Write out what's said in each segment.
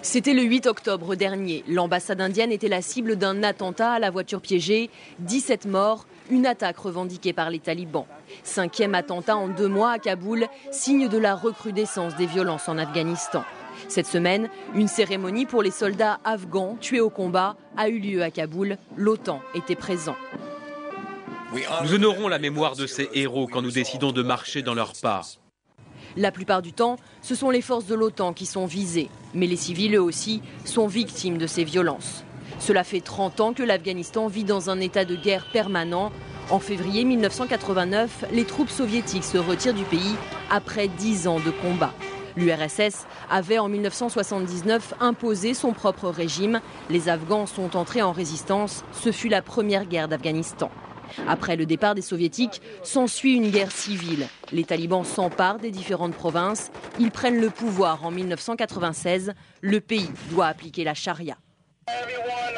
C'était le 8 octobre dernier. L'ambassade indienne était la cible d'un attentat à la voiture piégée. 17 morts, une attaque revendiquée par les talibans. 5e attentat en 2 mois à Kaboul, signe de la recrudescence des violences en Afghanistan. Cette semaine, une cérémonie pour les soldats afghans tués au combat a eu lieu à Kaboul. L'OTAN était présent. Nous honorons la mémoire de ces héros quand nous décidons de marcher dans leurs pas. La plupart du temps, ce sont les forces de l'OTAN qui sont visées. Mais les civils, eux aussi, sont victimes de ces violences. Cela fait 30 ans que l'Afghanistan vit dans un état de guerre permanent. En février 1989, les troupes soviétiques se retirent du pays après 10 ans de combat. L'URSS avait en 1979 imposé son propre régime. Les Afghans sont entrés en résistance. Ce fut la première guerre d'Afghanistan. Après le départ des soviétiques, s'ensuit une guerre civile. Les talibans s'emparent des différentes provinces. Ils prennent le pouvoir en 1996. Le pays doit appliquer la charia.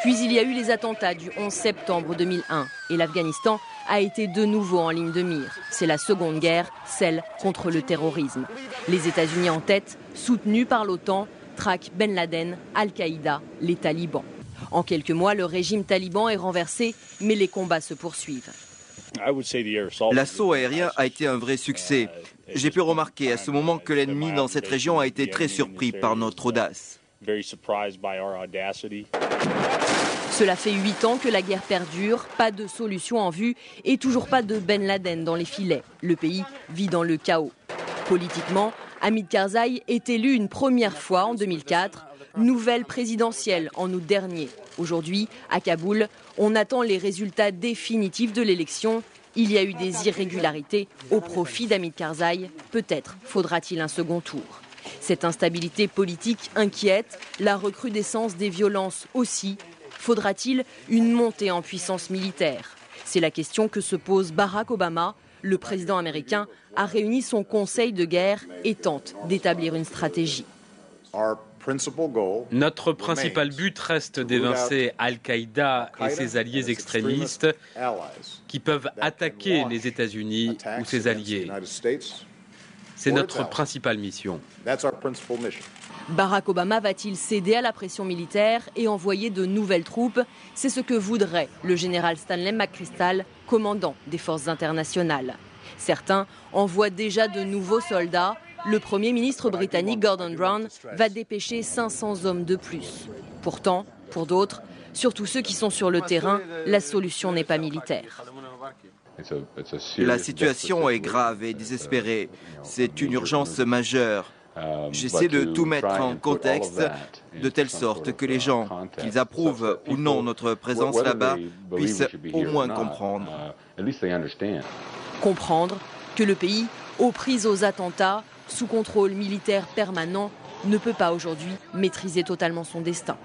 Puis il y a eu les attentats du 11 septembre 2001 et l'Afghanistan a été de nouveau en ligne de mire. C'est la seconde guerre, celle contre le terrorisme. Les États-Unis en tête, soutenus par l'OTAN, traquent Ben Laden, Al-Qaïda, les talibans. En quelques mois, le régime taliban est renversé, mais les combats se poursuivent. L'assaut aérien a été un vrai succès. J'ai pu remarquer à ce moment que l'ennemi dans cette région a été très surpris par notre audace. Cela fait 8 ans que la guerre perdure, pas de solution en vue et toujours pas de Ben Laden dans les filets. Le pays vit dans le chaos. Politiquement, Hamid Karzai est élu une première fois en 2004. Nouvelle présidentielle en août dernier. Aujourd'hui, à Kaboul, on attend les résultats définitifs de l'élection. Il y a eu des irrégularités au profit d'Hamid Karzai. Peut-être faudra-t-il un second tour. Cette instabilité politique inquiète, la recrudescence des violences aussi. Faudra-t-il une montée en puissance militaire? C'est la question que se pose Barack Obama. Le président américain a réuni son conseil de guerre et tente d'établir une stratégie. Notre principal but reste d'évincer Al-Qaïda et ses alliés extrémistes qui peuvent attaquer les États-Unis ou ses alliés. C'est notre principale mission. Barack Obama va-t-il céder à la pression militaire et envoyer de nouvelles troupes? C'est ce que voudrait le général Stanley McChrystal, commandant des forces internationales. Certains envoient déjà de nouveaux soldats. Le Premier ministre britannique Gordon Brown va dépêcher 500 hommes de plus. Pourtant, pour d'autres, surtout ceux qui sont sur le terrain, la solution n'est pas militaire. La situation est grave et désespérée. C'est une urgence majeure. J'essaie de tout mettre en contexte de telle sorte que les gens, qu'ils approuvent ou non notre présence là-bas, puissent au moins comprendre. Comprendre que le pays, aux prises aux attentats, sous contrôle militaire permanent, ne peut pas aujourd'hui maîtriser totalement son destin.